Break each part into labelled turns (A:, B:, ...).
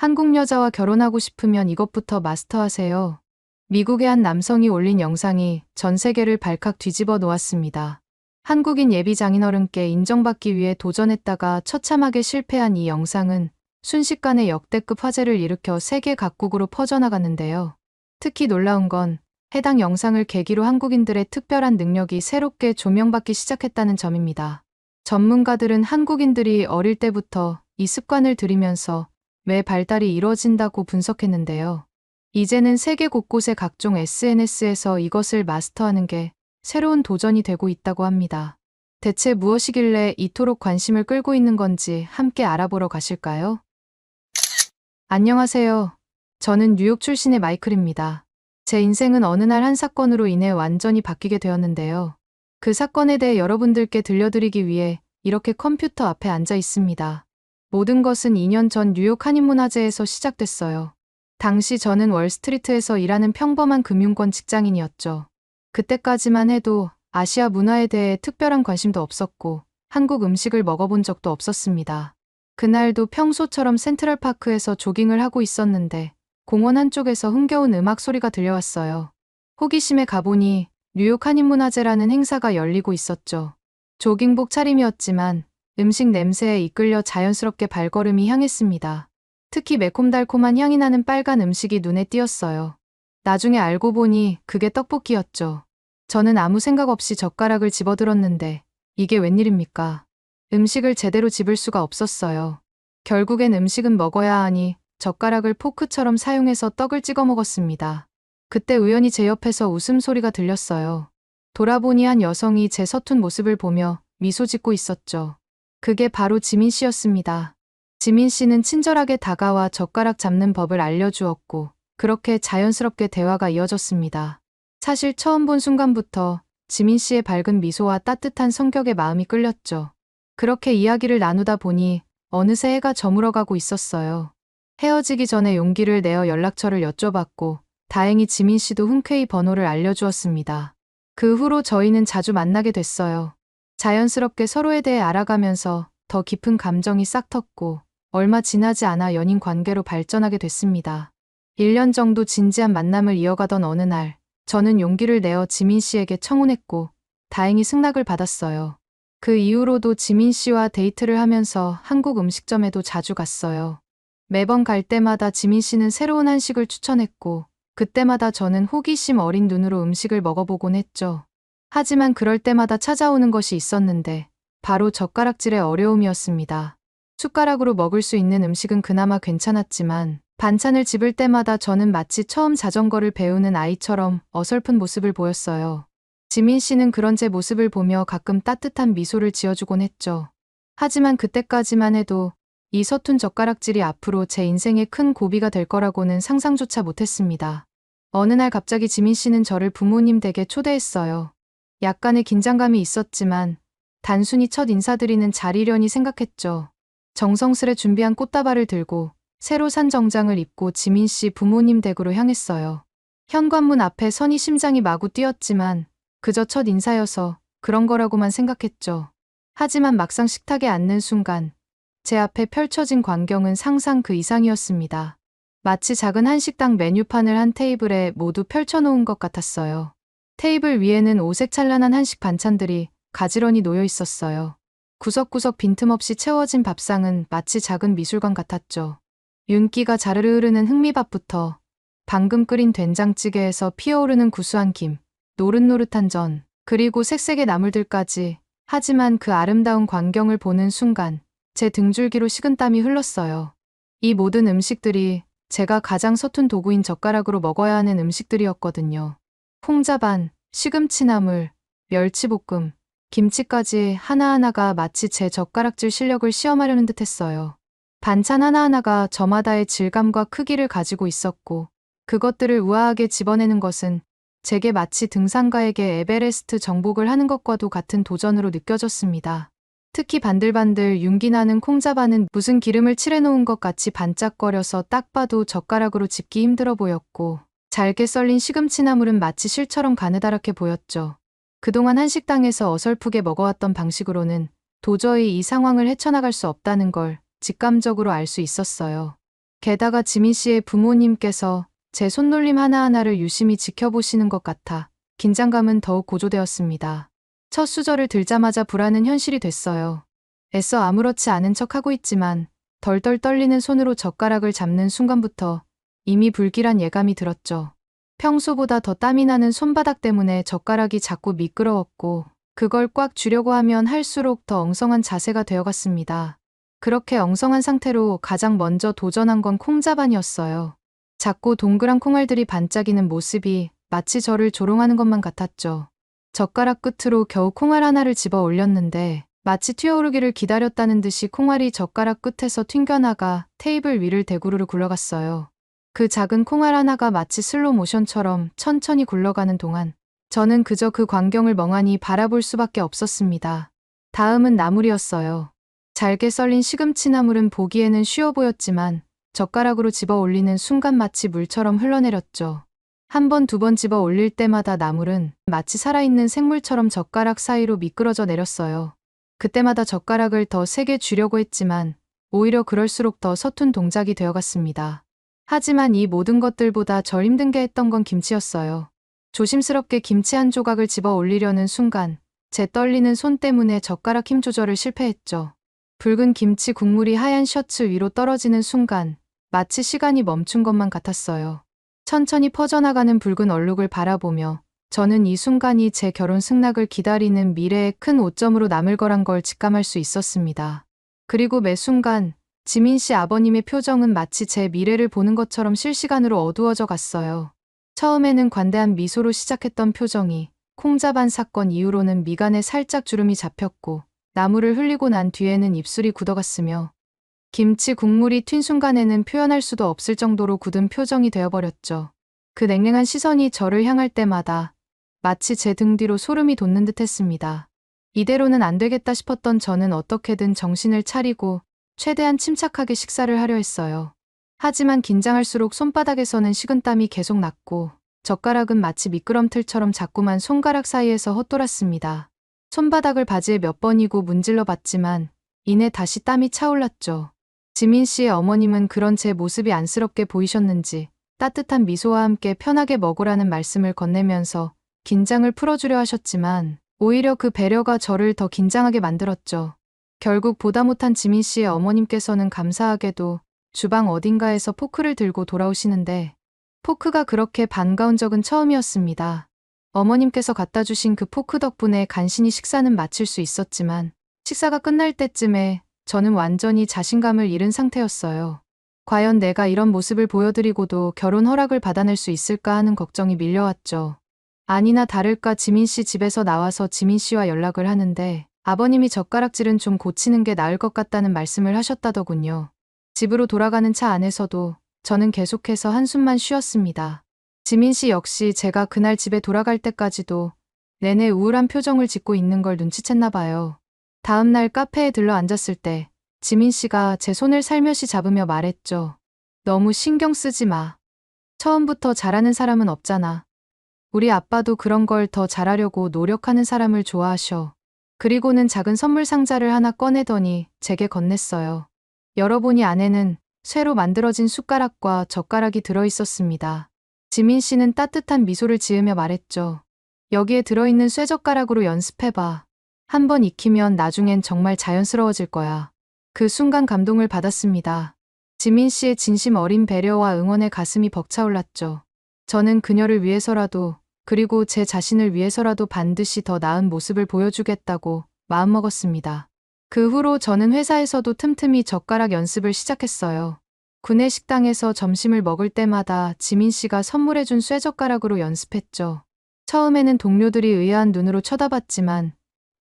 A: 한국 여자와 결혼하고 싶으면 이것부터 마스터하세요. 미국의 한 남성이 올린 영상이 전 세계를 발칵 뒤집어 놓았습니다. 한국인 예비 장인어른께 인정받기 위해 도전했다가 처참하게 실패한 이 영상은 순식간에 역대급 화제를 일으켜 세계 각국으로 퍼져나갔는데요. 특히 놀라운 건 해당 영상을 계기로 한국인들의 특별한 능력이 새롭게 조명받기 시작했다는 점입니다. 전문가들은 한국인들이 어릴 때부터 이 습관을 들이면서 왜 발달이 이뤄진다고 분석했는데요. 이제는 세계 곳곳의 각종 SNS에서 이것을 마스터하는 게 새로운 도전이 되고 있다고 합니다. 대체 무엇이길래 이토록 관심을 끌고 있는 건지 함께 알아보러 가실까요? 안녕하세요. 저는 뉴욕 출신의 마이클입니다. 제 인생은 어느 날 한 사건으로 인해 완전히 바뀌게 되었는데요. 그 사건에 대해 여러분들께 들려드리기 위해 이렇게 컴퓨터 앞에 앉아 있습니다. 모든 것은 2년 전 뉴욕 한인문화재에서 시작됐어요. 당시 저는 월스트리트에서 일하는 평범한 금융권 직장인이었죠. 그때까지만 해도 아시아 문화에 대해 특별한 관심도 없었고 한국 음식을 먹어본 적도 없었습니다. 그날도 평소처럼 센트럴파크에서 조깅을 하고 있었는데 공원 한쪽에서 흥겨운 음악 소리가 들려왔어요. 호기심에 가보니 뉴욕 한인문화재라는 행사가 열리고 있었죠. 조깅복 차림이었지만 음식 냄새에 이끌려 자연스럽게 발걸음이 향했습니다. 특히 매콤달콤한 향이 나는 빨간 음식이 눈에 띄었어요. 나중에 알고 보니 그게 떡볶이였죠. 저는 아무 생각 없이 젓가락을 집어들었는데 이게 웬일입니까? 음식을 제대로 집을 수가 없었어요. 결국엔 음식은 먹어야 하니 젓가락을 포크처럼 사용해서 떡을 찍어 먹었습니다. 그때 우연히 제 옆에서 웃음소리가 들렸어요. 돌아보니 한 여성이 제 서툰 모습을 보며 미소 짓고 있었죠. 그게 바로 지민 씨였습니다. 지민 씨는 친절하게 다가와 젓가락 잡는 법을 알려주었고 그렇게 자연스럽게 대화가 이어졌습니다. 사실 처음 본 순간부터 지민 씨의 밝은 미소와 따뜻한 성격에 마음이 끌렸죠. 그렇게 이야기를 나누다 보니 어느새 해가 저물어가고 있었어요. 헤어지기 전에 용기를 내어 연락처를 여쭤봤고 다행히 지민 씨도 흔쾌히 번호를 알려주었습니다. 그 후로 저희는 자주 만나게 됐어요. 자연스럽게 서로에 대해 알아가면서 더 깊은 감정이 싹 텄고 얼마 지나지 않아 연인 관계로 발전하게 됐습니다. 1년 정도 진지한 만남을 이어가던 어느 날 저는 용기를 내어 지민 씨에게 청혼했고 다행히 승낙을 받았어요. 그 이후로도 지민 씨와 데이트를 하면서 한국 음식점에도 자주 갔어요. 매번 갈 때마다 지민 씨는 새로운 한식을 추천했고 그때마다 저는 호기심 어린 눈으로 음식을 먹어보곤 했죠. 하지만 그럴 때마다 찾아오는 것이 있었는데 바로 젓가락질의 어려움이었습니다. 숟가락으로 먹을 수 있는 음식은 그나마 괜찮았지만 반찬을 집을 때마다 저는 마치 처음 자전거를 배우는 아이처럼 어설픈 모습을 보였어요. 지민 씨는 그런 제 모습을 보며 가끔 따뜻한 미소를 지어주곤 했죠. 하지만 그때까지만 해도 이 서툰 젓가락질이 앞으로 제 인생에 큰 고비가 될 거라고는 상상조차 못했습니다. 어느 날 갑자기 지민 씨는 저를 부모님 댁에 초대했어요. 약간의 긴장감이 있었지만 단순히 첫 인사드리는 자리려니 생각했죠. 정성스레 준비한 꽃다발을 들고 새로 산 정장을 입고 지민 씨 부모님 댁으로 향했어요. 현관문 앞에 서니 심장이 마구 뛰었지만 그저 첫 인사여서 그런 거라고만 생각했죠. 하지만 막상 식탁에 앉는 순간 제 앞에 펼쳐진 광경은 상상 그 이상이었습니다. 마치 작은 한식당 메뉴판을 한 테이블에 모두 펼쳐놓은 것 같았어요. 테이블 위에는 오색찬란한 한식 반찬들이 가지런히 놓여 있었어요. 구석구석 빈틈없이 채워진 밥상은 마치 작은 미술관 같았죠. 윤기가 자르르 흐르는 흑미밥부터 방금 끓인 된장찌개에서 피어오르는 구수한 김, 노릇노릇한 전, 그리고 색색의 나물들까지. 하지만 그 아름다운 광경을 보는 순간 제 등줄기로 식은땀이 흘렀어요. 이 모든 음식들이 제가 가장 서툰 도구인 젓가락으로 먹어야 하는 음식들이었거든요. 콩자반, 시금치나물, 멸치볶음, 김치까지 하나하나가 마치 제 젓가락질 실력을 시험하려는 듯 했어요. 반찬 하나하나가 저마다의 질감과 크기를 가지고 있었고 그것들을 우아하게 집어내는 것은 제게 마치 등산가에게 에베레스트 정복을 하는 것과도 같은 도전으로 느껴졌습니다. 특히 반들반들 윤기 나는 콩자반은 무슨 기름을 칠해놓은 것 같이 반짝거려서 딱 봐도 젓가락으로 집기 힘들어 보였고 잘게 썰린 시금치나물은 마치 실처럼 가느다랗게 보였죠. 그동안 한식당에서 어설프게 먹어왔던 방식으로는 도저히 이 상황을 헤쳐나갈 수 없다는 걸 직감적으로 알 수 있었어요. 게다가 지민 씨의 부모님께서 제 손놀림 하나하나를 유심히 지켜보시는 것 같아 긴장감은 더욱 고조되었습니다. 첫 수저를 들자마자 불안은 현실이 됐어요. 애써 아무렇지 않은 척하고 있지만 덜덜 떨리는 손으로 젓가락을 잡는 순간부터 이미 불길한 예감이 들었죠. 평소보다 더 땀이 나는 손바닥 때문에 젓가락이 자꾸 미끄러웠고 그걸 꽉 쥐려고 하면 할수록 더 엉성한 자세가 되어갔습니다. 그렇게 엉성한 상태로 가장 먼저 도전한 건 콩자반이었어요. 작고 동그란 콩알들이 반짝이는 모습이 마치 저를 조롱하는 것만 같았죠. 젓가락 끝으로 겨우 콩알 하나를 집어 올렸는데 마치 튀어오르기를 기다렸다는 듯이 콩알이 젓가락 끝에서 튕겨나가 테이블 위를 대구르르 굴러갔어요. 그 작은 콩알 하나가 마치 슬로 모션처럼 천천히 굴러가는 동안 저는 그저 그 광경을 멍하니 바라볼 수밖에 없었습니다. 다음은 나물이었어요. 잘게 썰린 시금치 나물은 보기에는 쉬워 보였지만 젓가락으로 집어 올리는 순간 마치 물처럼 흘러내렸죠. 한 번, 두 번 집어 올릴 때마다 나물은 마치 살아있는 생물처럼 젓가락 사이로 미끄러져 내렸어요. 그때마다 젓가락을 더 세게 쥐려고 했지만 오히려 그럴수록 더 서툰 동작이 되어갔습니다. 하지만 이 모든 것들보다 절 힘든 게 했던 건 김치였어요. 조심스럽게 김치 한 조각을 집어 올리려는 순간 제 떨리는 손 때문에 젓가락 힘 조절을 실패했죠. 붉은 김치 국물이 하얀 셔츠 위로 떨어지는 순간 마치 시간이 멈춘 것만 같았어요. 천천히 퍼져나가는 붉은 얼룩을 바라보며 저는 이 순간이 제 결혼 승낙을 기다리는 미래의 큰 오점으로 남을 거란 걸 직감할 수 있었습니다. 그리고 매 순간 지민 씨 아버님의 표정은 마치 제 미래를 보는 것처럼 실시간으로 어두워져 갔어요. 처음에는 관대한 미소로 시작했던 표정이 콩자반 사건 이후로는 미간에 살짝 주름이 잡혔고 나물을 흘리고 난 뒤에는 입술이 굳어갔으며 김치 국물이 튄 순간에는 표현할 수도 없을 정도로 굳은 표정이 되어버렸죠. 그 냉랭한 시선이 저를 향할 때마다 마치 제 등 뒤로 소름이 돋는 듯 했습니다. 이대로는 안 되겠다 싶었던 저는 어떻게든 정신을 차리고 최대한 침착하게 식사를 하려 했어요. 하지만 긴장할수록 손바닥에서는 식은땀이 계속 났고 젓가락은 마치 미끄럼틀처럼 자꾸만 손가락 사이에서 헛돌았습니다. 손바닥을 바지에 몇 번이고 문질러 봤지만 이내 다시 땀이 차올랐죠. 지민 씨의 어머님은 그런 제 모습이 안쓰럽게 보이셨는지 따뜻한 미소와 함께 편하게 먹으라는 말씀을 건네면서 긴장을 풀어주려 하셨지만 오히려 그 배려가 저를 더 긴장하게 만들었죠. 결국 보다 못한 지민 씨의 어머님께서는 감사하게도 주방 어딘가에서 포크를 들고 돌아오시는데 포크가 그렇게 반가운 적은 처음이었습니다. 어머님께서 갖다 주신 그 포크 덕분에 간신히 식사는 마칠 수 있었지만 식사가 끝날 때쯤에 저는 완전히 자신감을 잃은 상태였어요. 과연 내가 이런 모습을 보여드리고도 결혼 허락을 받아낼 수 있을까 하는 걱정이 밀려왔죠. 아니나 다를까 지민 씨 집에서 나와서 지민 씨와 연락을 하는데 아버님이 젓가락질은 좀 고치는 게 나을 것 같다는 말씀을 하셨다더군요. 집으로 돌아가는 차 안에서도 저는 계속해서 한숨만 쉬었습니다. 지민 씨 역시 제가 그날 집에 돌아갈 때까지도 내내 우울한 표정을 짓고 있는 걸 눈치챘나 봐요. 다음 날 카페에 들러 앉았을 때 지민 씨가 제 손을 살며시 잡으며 말했죠. 너무 신경 쓰지 마. 처음부터 잘하는 사람은 없잖아. 우리 아빠도 그런 걸 더 잘하려고 노력하는 사람을 좋아하셔. 그리고는 작은 선물 상자를 하나 꺼내더니 제게 건넸어요. 열어보니 안에는 쇠로 만들어진 숟가락과 젓가락이 들어있었습니다. 지민 씨는 따뜻한 미소를 지으며 말했죠. 여기에 들어있는 쇠젓가락으로 연습해봐. 한번 익히면 나중엔 정말 자연스러워질 거야. 그 순간 감동을 받았습니다. 지민 씨의 진심 어린 배려와 응원에 가슴이 벅차올랐죠. 저는 그녀를 위해서라도 그리고 제 자신을 위해서라도 반드시 더 나은 모습을 보여주겠다고 마음먹었습니다. 그 후로 저는 회사에서도 틈틈이 젓가락 연습을 시작했어요. 구내 식당에서 점심을 먹을 때마다 지민 씨가 선물해준 쇠젓가락으로 연습했죠. 처음에는 동료들이 의아한 눈으로 쳐다봤지만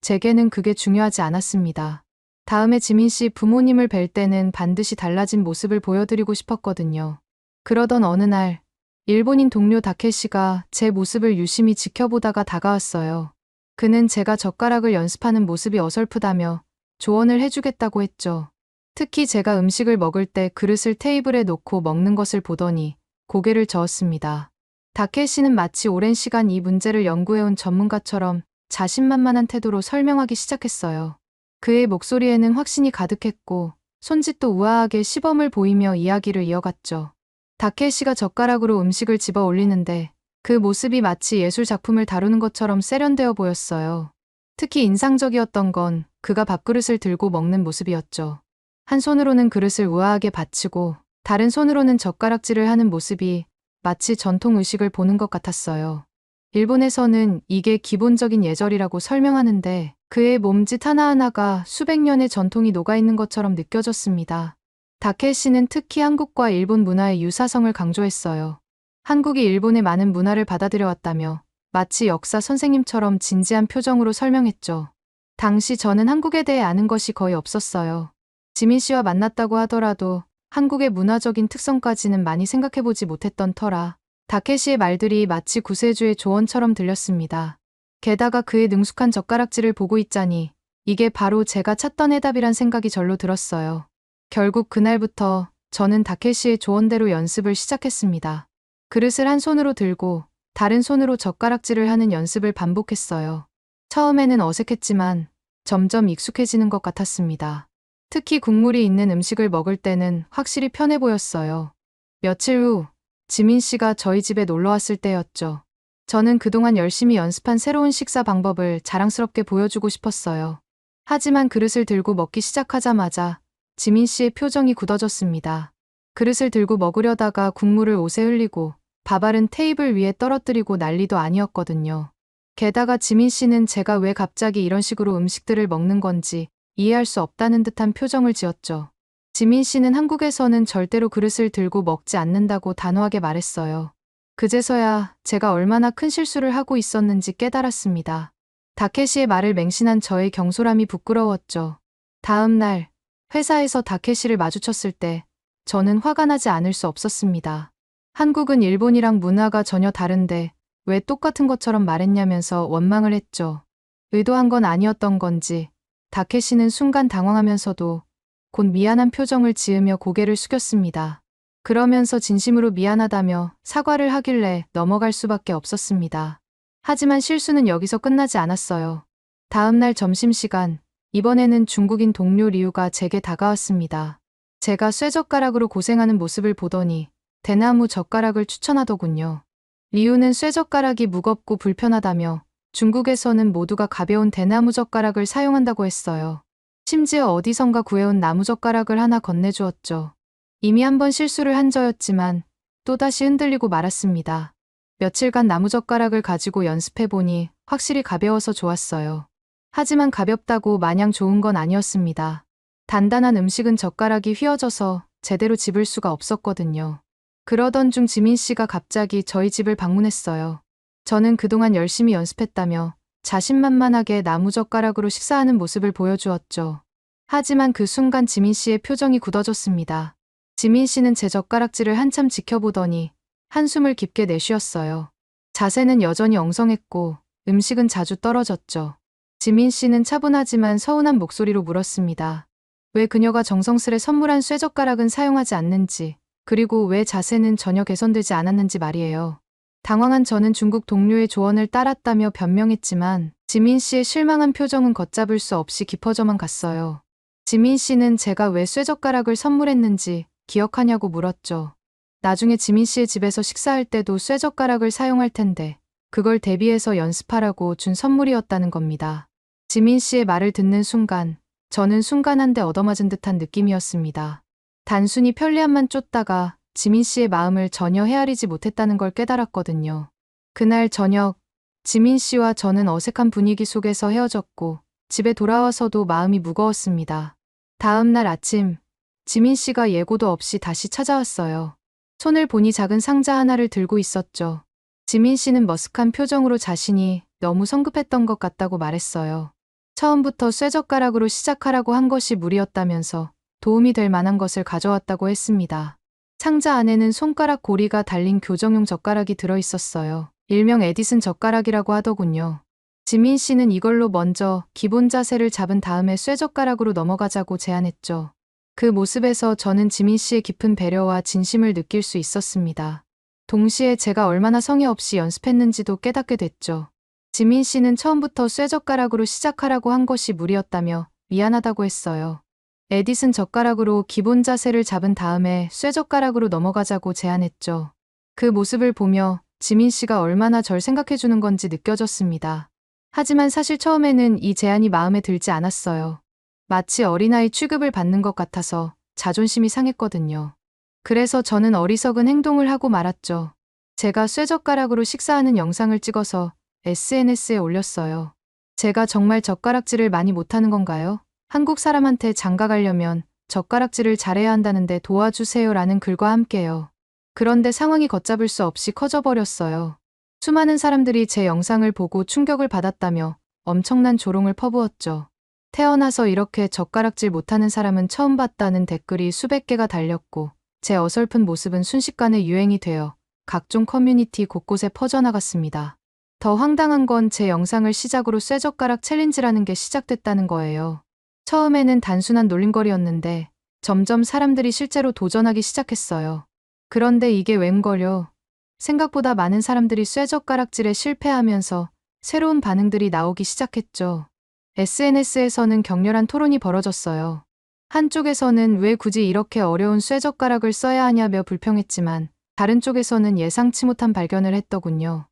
A: 제게는 그게 중요하지 않았습니다. 다음에 지민 씨 부모님을 뵐 때는 반드시 달라진 모습을 보여드리고 싶었거든요. 그러던 어느 날 일본인 동료 다케시가 제 모습을 유심히 지켜보다가 다가왔어요. 그는 제가 젓가락을 연습하는 모습이 어설프다며 조언을 해주겠다고 했죠. 특히 제가 음식을 먹을 때 그릇을 테이블에 놓고 먹는 것을 보더니 고개를 저었습니다. 다케시는 마치 오랜 시간 이 문제를 연구해온 전문가처럼 자신만만한 태도로 설명하기 시작했어요. 그의 목소리에는 확신이 가득했고 손짓도 우아하게 시범을 보이며 이야기를 이어갔죠. 다케시가 젓가락으로 음식을 집어 올리는데 그 모습이 마치 예술 작품을 다루는 것처럼 세련되어 보였어요. 특히 인상적이었던 건 그가 밥그릇을 들고 먹는 모습이었죠. 한 손으로는 그릇을 우아하게 받치고 다른 손으로는 젓가락질을 하는 모습이 마치 전통 의식을 보는 것 같았어요. 일본에서는 이게 기본적인 예절이라고 설명하는데 그의 몸짓 하나하나가 수백 년의 전통이 녹아있는 것처럼 느껴졌습니다. 다케시는 특히 한국과 일본 문화의 유사성을 강조했어요. 한국이 일본의 많은 문화를 받아들여왔다며 마치 역사 선생님처럼 진지한 표정으로 설명했죠. 당시 저는 한국에 대해 아는 것이 거의 없었어요. 지민 씨와 만났다고 하더라도 한국의 문화적인 특성까지는 많이 생각해보지 못했던 터라 다케시의 말들이 마치 구세주의 조언처럼 들렸습니다. 게다가 그의 능숙한 젓가락질을 보고 있자니 이게 바로 제가 찾던 해답이란 생각이 절로 들었어요. 결국 그날부터 저는 다케시의 조언대로 연습을 시작했습니다. 그릇을 한 손으로 들고 다른 손으로 젓가락질을 하는 연습을 반복했어요. 처음에는 어색했지만 점점 익숙해지는 것 같았습니다. 특히 국물이 있는 음식을 먹을 때는 확실히 편해 보였어요. 며칠 후 지민 씨가 저희 집에 놀러 왔을 때였죠. 저는 그동안 열심히 연습한 새로운 식사 방법을 자랑스럽게 보여주고 싶었어요. 하지만 그릇을 들고 먹기 시작하자마자 지민 씨의 표정이 굳어졌습니다. 그릇을 들고 먹으려다가 국물을 옷에 흘리고 밥알은 테이블 위에 떨어뜨리고 난리도 아니었거든요. 게다가 지민 씨는 제가 왜 갑자기 이런 식으로 음식들을 먹는 건지 이해할 수 없다는 듯한 표정을 지었죠. 지민 씨는 한국에서는 절대로 그릇을 들고 먹지 않는다고 단호하게 말했어요. 그제서야 제가 얼마나 큰 실수를 하고 있었는지 깨달았습니다. 다케시의 말을 맹신한 저의 경솔함이 부끄러웠죠. 다음 날 회사에서 다케시를 마주쳤을 때 저는 화가 나지 않을 수 없었습니다. 한국은 일본이랑 문화가 전혀 다른데 왜 똑같은 것처럼 말했냐면서 원망을 했죠. 의도한 건 아니었던 건지 다케시는 순간 당황하면서도 곧 미안한 표정을 지으며 고개를 숙였습니다. 그러면서 진심으로 미안하다며 사과를 하길래 넘어갈 수밖에 없었습니다. 하지만 실수는 여기서 끝나지 않았어요. 다음 날 점심시간, 이번에는 중국인 동료 리우가 제게 다가왔습니다. 제가 쇠젓가락으로 고생하는 모습을 보더니 대나무 젓가락을 추천하더군요. 리우는 쇠젓가락이 무겁고 불편하다며 중국에서는 모두가 가벼운 대나무 젓가락을 사용한다고 했어요. 심지어 어디선가 구해온 나무젓가락을 하나 건네주었죠. 이미 한 번 실수를 한 저였지만 또다시 흔들리고 말았습니다. 며칠간 나무젓가락을 가지고 연습해보니 확실히 가벼워서 좋았어요. 하지만 가볍다고 마냥 좋은 건 아니었습니다. 단단한 음식은 젓가락이 휘어져서 제대로 집을 수가 없었거든요. 그러던 중 지민 씨가 갑자기 저희 집을 방문했어요. 저는 그동안 열심히 연습했다며 자신만만하게 나무젓가락으로 식사하는 모습을 보여주었죠. 하지만 그 순간 지민 씨의 표정이 굳어졌습니다. 지민 씨는 제 젓가락질을 한참 지켜보더니 한숨을 깊게 내쉬었어요. 자세는 여전히 엉성했고 음식은 자주 떨어졌죠. 지민 씨는 차분하지만 서운한 목소리로 물었습니다. 왜 그녀가 정성스레 선물한 쇠젓가락은 사용하지 않는지, 그리고 왜 자세는 전혀 개선되지 않았는지 말이에요. 당황한 저는 중국 동료의 조언을 따랐다며 변명했지만 지민 씨의 실망한 표정은 걷잡을 수 없이 깊어져만 갔어요. 지민 씨는 제가 왜 쇠젓가락을 선물했는지 기억하냐고 물었죠. 나중에 지민 씨의 집에서 식사할 때도 쇠젓가락을 사용할 텐데 그걸 대비해서 연습하라고 준 선물이었다는 겁니다. 지민 씨의 말을 듣는 순간 저는 순간 한 대 얻어맞은 듯한 느낌이었습니다. 단순히 편리함만 쫓다가 지민 씨의 마음을 전혀 헤아리지 못했다는 걸 깨달았거든요. 그날 저녁 지민 씨와 저는 어색한 분위기 속에서 헤어졌고 집에 돌아와서도 마음이 무거웠습니다. 다음 날 아침 지민 씨가 예고도 없이 다시 찾아왔어요. 손을 보니 작은 상자 하나를 들고 있었죠. 지민 씨는 머쓱한 표정으로 자신이 너무 성급했던 것 같다고 말했어요. 처음부터 쇠젓가락으로 시작하라고 한 것이 무리였다면서 도움이 될 만한 것을 가져왔다고 했습니다. 상자 안에는 손가락 고리가 달린 교정용 젓가락이 들어있었어요. 일명 에디슨 젓가락이라고 하더군요. 지민 씨는 이걸로 먼저 기본 자세를 잡은 다음에 쇠젓가락으로 넘어가자고 제안했죠. 그 모습에서 저는 지민 씨의 깊은 배려와 진심을 느낄 수 있었습니다. 동시에 제가 얼마나 성의 없이 연습했는지도 깨닫게 됐죠. 지민 씨는 처음부터 쇠젓가락으로 시작하라고 한 것이 무리였다며 미안하다고 했어요. 에디슨 젓가락으로 기본 자세를 잡은 다음에 쇠젓가락으로 넘어가자고 제안했죠. 그 모습을 보며 지민 씨가 얼마나 절 생각해주는 건지 느껴졌습니다. 하지만 사실 처음에는 이 제안이 마음에 들지 않았어요. 마치 어린아이 취급을 받는 것 같아서 자존심이 상했거든요. 그래서 저는 어리석은 행동을 하고 말았죠. 제가 쇠젓가락으로 식사하는 영상을 찍어서 SNS에 올렸어요. 제가 정말 젓가락질을 많이 못하는 건가요? 한국 사람한테 장가 가려면 젓가락질을 잘해야 한다는데 도와주세요라는 글과 함께요. 그런데 상황이 걷잡을 수 없이 커져버렸어요. 수많은 사람들이 제 영상을 보고 충격을 받았다며 엄청난 조롱을 퍼부었죠. 태어나서 이렇게 젓가락질 못하는 사람은 처음 봤다는 댓글이 수백 개가 달렸고 제 어설픈 모습은 순식간에 유행이 되어 각종 커뮤니티 곳곳에 퍼져나갔습니다. 더 황당한 건 제 영상을 시작으로 쇠젓가락 챌린지라는 게 시작됐다는 거예요. 처음에는 단순한 놀림거리였는데 점점 사람들이 실제로 도전하기 시작했어요. 그런데 이게 웬걸요? 생각보다 많은 사람들이 쇠젓가락질에 실패하면서 새로운 반응들이 나오기 시작했죠. SNS에서는 격렬한 토론이 벌어졌어요. 한쪽에서는 왜 굳이 이렇게 어려운 쇠젓가락을 써야 하냐며 불평했지만 다른 쪽에서는 예상치 못한 발견을 했더군요.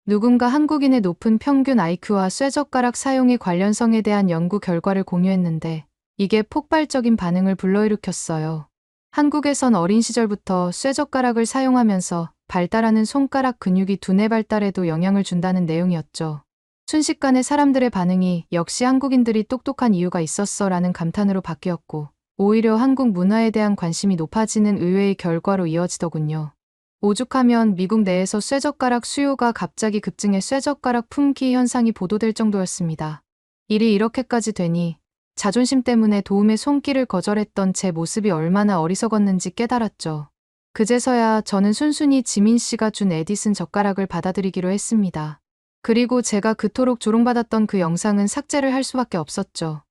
A: 누군가 한국인의 높은 평균 IQ와 쇠젓가락 사용의 관련성에 대한 연구 결과를 공유했는데 이게 폭발적인 반응을 불러일으켰어요. 한국에선 어린 시절부터 쇠젓가락을 사용하면서 발달하는 손가락 근육이 두뇌 발달에도 영향을 준다는 내용이었죠. 순식간에 사람들의 반응이 역시 한국인들이 똑똑한 이유가 있었어라는 감탄으로 바뀌었고 오히려 한국 문화에 대한 관심이 높아지는 의외의 결과로 이어지더군요. 오죽하면 미국 내에서 쇠젓가락 수요가 갑자기 급증해 쇠젓가락 품귀 현상이 보도될 정도였습니다. 일이 이렇게까지 되니 자존심 때문에 도움의 손길을 거절했던 제 모습이 얼마나 어리석었는지 깨달았죠. 그제서야 저는 순순히 지민 씨가 준 에디슨 젓가락을 받아들이기로 했습니다. 그리고 제가 그토록 조롱받았던 그 영상은 삭제를 할 수밖에 없었죠.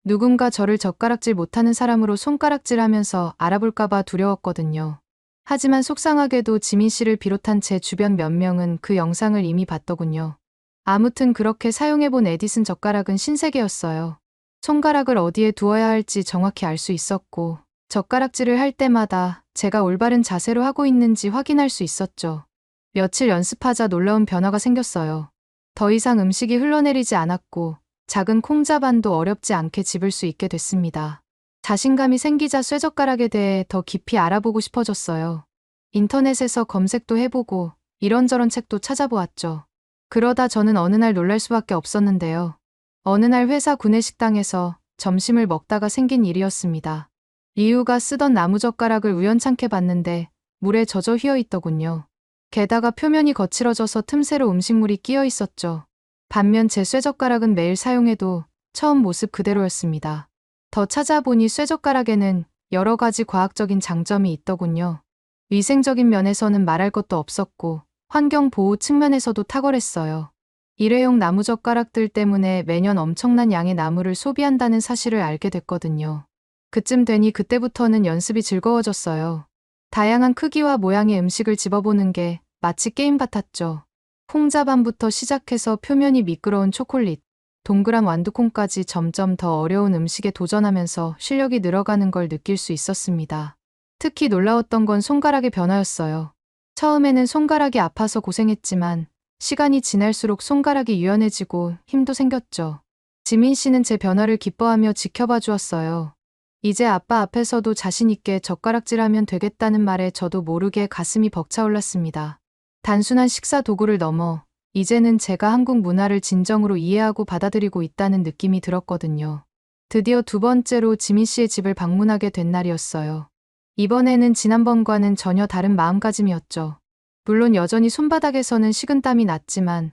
A: 누군가 저를 젓가락질 못하는 사람으로 손가락질하면서 알아볼까봐 두려웠거든요. 하지만 속상하게도 지민 씨를 비롯한 제 주변 몇 명은 그 영상을 이미 봤더군요. 아무튼 그렇게 사용해본 에디슨 젓가락은 신세계였어요. 손가락을 어디에 두어야 할지 정확히 알 수 있었고 젓가락질을 할 때마다 제가 올바른 자세로 하고 있는지 확인할 수 있었죠. 며칠 연습하자 놀라운 변화가 생겼어요. 더 이상 음식이 흘러내리지 않았고 작은 콩자반도 어렵지 않게 집을 수 있게 됐습니다. 자신감이 생기자 쇠젓가락에 대해 더 깊이 알아보고 싶어졌어요. 인터넷에서 검색도 해보고 이런저런 책도 찾아보았죠. 그러다 저는 어느 날 놀랄 수밖에 없었는데요. 어느 날 회사 구내식당에서 점심을 먹다가 생긴 일이었습니다. 리우가 쓰던 나무젓가락을 우연찮게 봤는데 물에 젖어 휘어 있더군요. 게다가 표면이 거칠어져서 틈새로 음식물이 끼어 있었죠. 반면 제 쇠젓가락은 매일 사용해도 처음 모습 그대로였습니다. 더 찾아보니 쇠젓가락에는 여러 가지 과학적인 장점이 있더군요. 위생적인 면에서는 말할 것도 없었고 환경 보호 측면에서도 탁월했어요. 일회용 나무젓가락들 때문에 매년 엄청난 양의 나무를 소비한다는 사실을 알게 됐거든요. 그쯤 되니 그때부터는 연습이 즐거워졌어요. 다양한 크기와 모양의 음식을 집어보는 게 마치 게임 같았죠. 콩자반부터 시작해서 표면이 미끄러운 초콜릿, 동그란 완두콩까지 점점 더 어려운 음식에 도전하면서 실력이 늘어가는 걸 느낄 수 있었습니다. 특히 놀라웠던 건 손가락의 변화였어요. 처음에는 손가락이 아파서 고생했지만 시간이 지날수록 손가락이 유연해지고 힘도 생겼죠. 지민 씨는 제 변화를 기뻐하며 지켜봐 주었어요. 이제 아빠 앞에서도 자신 있게 젓가락질하면 되겠다는 말에 저도 모르게 가슴이 벅차올랐습니다. 단순한 식사 도구를 넘어 이제는 제가 한국 문화를 진정으로 이해하고 받아들이고 있다는 느낌이 들었거든요. 드디어 두 번째로 지민 씨의 집을 방문하게 된 날이었어요. 이번에는 지난번과는 전혀 다른 마음가짐이었죠. 물론 여전히 손바닥에서는 식은땀이 났지만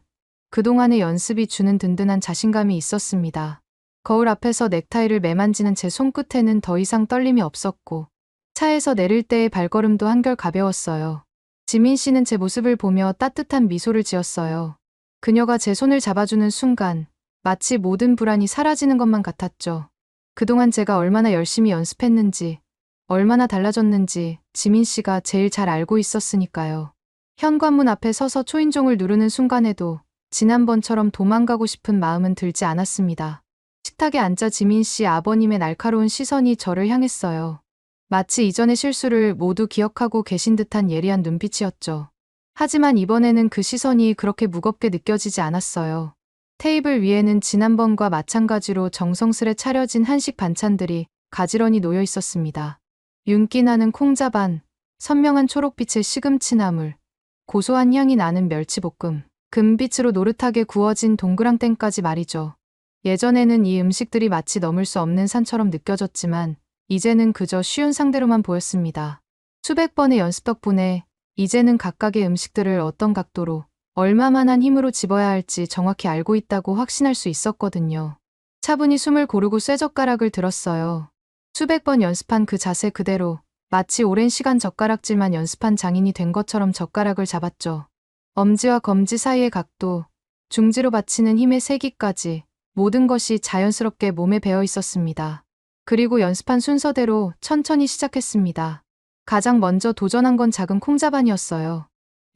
A: 그동안의 연습이 주는 든든한 자신감이 있었습니다. 거울 앞에서 넥타이를 매만지는 제 손끝에는 더 이상 떨림이 없었고 차에서 내릴 때의 발걸음도 한결 가벼웠어요. 지민 씨는 제 모습을 보며 따뜻한 미소를 지었어요. 그녀가 제 손을 잡아주는 순간 마치 모든 불안이 사라지는 것만 같았죠. 그동안 제가 얼마나 열심히 연습했는지, 얼마나 달라졌는지 지민 씨가 제일 잘 알고 있었으니까요. 현관문 앞에 서서 초인종을 누르는 순간에도 지난번처럼 도망가고 싶은 마음은 들지 않았습니다. 식탁에 앉자 지민 씨 아버님의 날카로운 시선이 저를 향했어요. 마치 이전의 실수를 모두 기억하고 계신 듯한 예리한 눈빛이었죠. 하지만 이번에는 그 시선이 그렇게 무겁게 느껴지지 않았어요. 테이블 위에는 지난번과 마찬가지로 정성스레 차려진 한식 반찬들이 가지런히 놓여 있었습니다. 윤기 나는 콩자반, 선명한 초록빛의 시금치나물, 고소한 향이 나는 멸치볶음, 금빛으로 노릇하게 구워진 동그랑땡까지 말이죠. 예전에는 이 음식들이 마치 넘을 수 없는 산처럼 느껴졌지만 이제는 그저 쉬운 상대로만 보였습니다. 수백 번의 연습 덕분에 이제는 각각의 음식들을 어떤 각도로 얼마만한 힘으로 집어야 할지 정확히 알고 있다고 확신할 수 있었거든요. 차분히 숨을 고르고 쇠젓가락을 들었어요. 수백 번 연습한 그 자세 그대로 마치 오랜 시간 젓가락질만 연습한 장인이 된 것처럼 젓가락을 잡았죠. 엄지와 검지 사이의 각도, 중지로 받치는 힘의 세기까지 모든 것이 자연스럽게 몸에 배어 있었습니다. 그리고 연습한 순서대로 천천히 시작했습니다. 가장 먼저 도전한 건 작은 콩자반이었어요.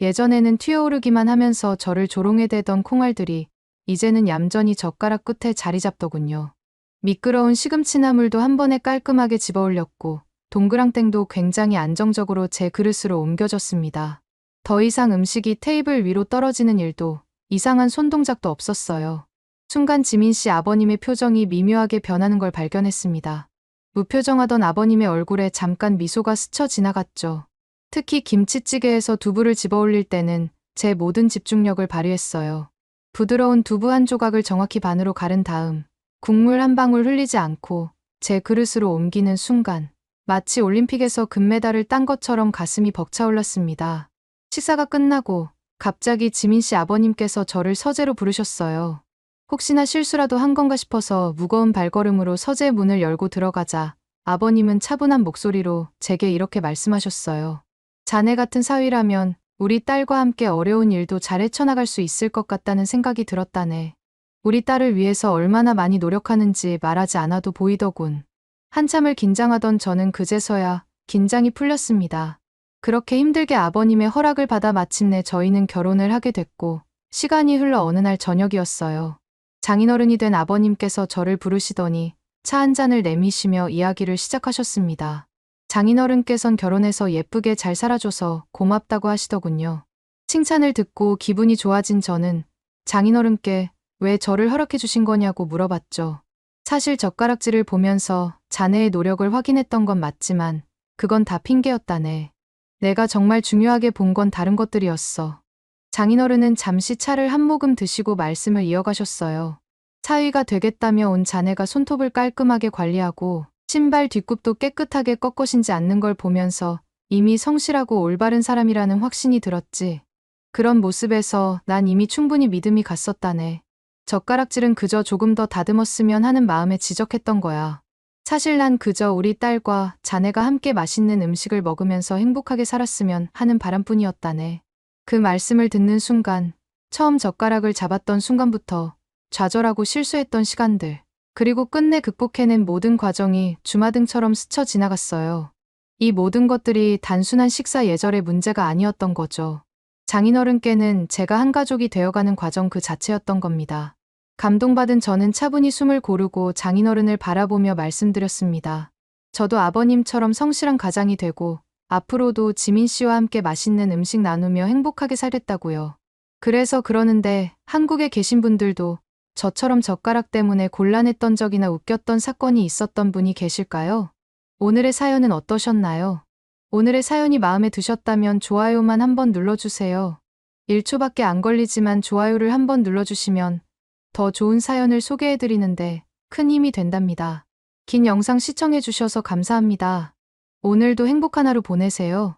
A: 예전에는 튀어오르기만 하면서 저를 조롱해대던 콩알들이 이제는 얌전히 젓가락 끝에 자리 잡더군요. 미끄러운 시금치나물도 한 번에 깔끔하게 집어올렸고 동그랑땡도 굉장히 안정적으로 제 그릇으로 옮겨졌습니다. 더 이상 음식이 테이블 위로 떨어지는 일도 이상한 손동작도 없었어요. 순간 지민 씨 아버님의 표정이 미묘하게 변하는 걸 발견했습니다. 무표정하던 아버님의 얼굴에 잠깐 미소가 스쳐 지나갔죠. 특히 김치찌개에서 두부를 집어올릴 때는 제 모든 집중력을 발휘했어요. 부드러운 두부 한 조각을 정확히 반으로 가른 다음 국물 한 방울 흘리지 않고 제 그릇으로 옮기는 순간 마치 올림픽에서 금메달을 딴 것처럼 가슴이 벅차올랐습니다. 식사가 끝나고 갑자기 지민 씨 아버님께서 저를 서재로 부르셨어요. 혹시나 실수라도 한 건가 싶어서 무거운 발걸음으로 서재 문을 열고 들어가자 아버님은 차분한 목소리로 제게 이렇게 말씀하셨어요. 자네 같은 사위라면 우리 딸과 함께 어려운 일도 잘 헤쳐나갈 수 있을 것 같다는 생각이 들었다네. 우리 딸을 위해서 얼마나 많이 노력하는지 말하지 않아도 보이더군. 한참을 긴장하던 저는 그제서야 긴장이 풀렸습니다. 그렇게 힘들게 아버님의 허락을 받아 마침내 저희는 결혼을 하게 됐고 시간이 흘러 어느 날 저녁이었어요. 장인어른이 된 아버님께서 저를 부르시더니 차 한 잔을 내미시며 이야기를 시작하셨습니다. 장인어른께선 결혼해서 예쁘게 잘 살아줘서 고맙다고 하시더군요. 칭찬을 듣고 기분이 좋아진 저는 장인어른께 왜 저를 허락해 주신 거냐고 물어봤죠. 사실 젓가락질을 보면서 자네의 노력을 확인했던 건 맞지만 그건 다 핑계였다네. 내가 정말 중요하게 본 건 다른 것들이었어. 장인어른은 잠시 차를 한 모금 드시고 말씀을 이어가셨어요. 사위가 되겠다며 온 자네가 손톱을 깔끔하게 관리하고 신발 뒷굽도 깨끗하게 꺾어 신지 않는 걸 보면서 이미 성실하고 올바른 사람이라는 확신이 들었지. 그런 모습에서 난 이미 충분히 믿음이 갔었다네. 젓가락질은 그저 조금 더 다듬었으면 하는 마음에 지적했던 거야. 사실 난 그저 우리 딸과 자네가 함께 맛있는 음식을 먹으면서 행복하게 살았으면 하는 바람뿐이었다네. 그 말씀을 듣는 순간, 처음 젓가락을 잡았던 순간부터 좌절하고 실수했던 시간들, 그리고 끝내 극복해낸 모든 과정이 주마등처럼 스쳐 지나갔어요. 이 모든 것들이 단순한 식사 예절의 문제가 아니었던 거죠. 장인어른께는 제가 한 가족이 되어가는 과정 그 자체였던 겁니다. 감동받은 저는 차분히 숨을 고르고 장인어른을 바라보며 말씀드렸습니다. 저도 아버님처럼 성실한 가장이 되고 앞으로도 지민 씨와 함께 맛있는 음식 나누며 행복하게 살겠다고요. 그래서 그러는데 한국에 계신 분들도 저처럼 젓가락 때문에 곤란했던 적이나 웃겼던 사건이 있었던 분이 계실까요? 오늘의 사연은 어떠셨나요? 오늘의 사연이 마음에 드셨다면 좋아요만 한번 눌러주세요. 1초밖에 안 걸리지만 좋아요를 한번 눌러주시면 더 좋은 사연을 소개해드리는데 큰 힘이 된답니다. 긴 영상 시청해주셔서 감사합니다. 오늘도 행복한 하루 보내세요.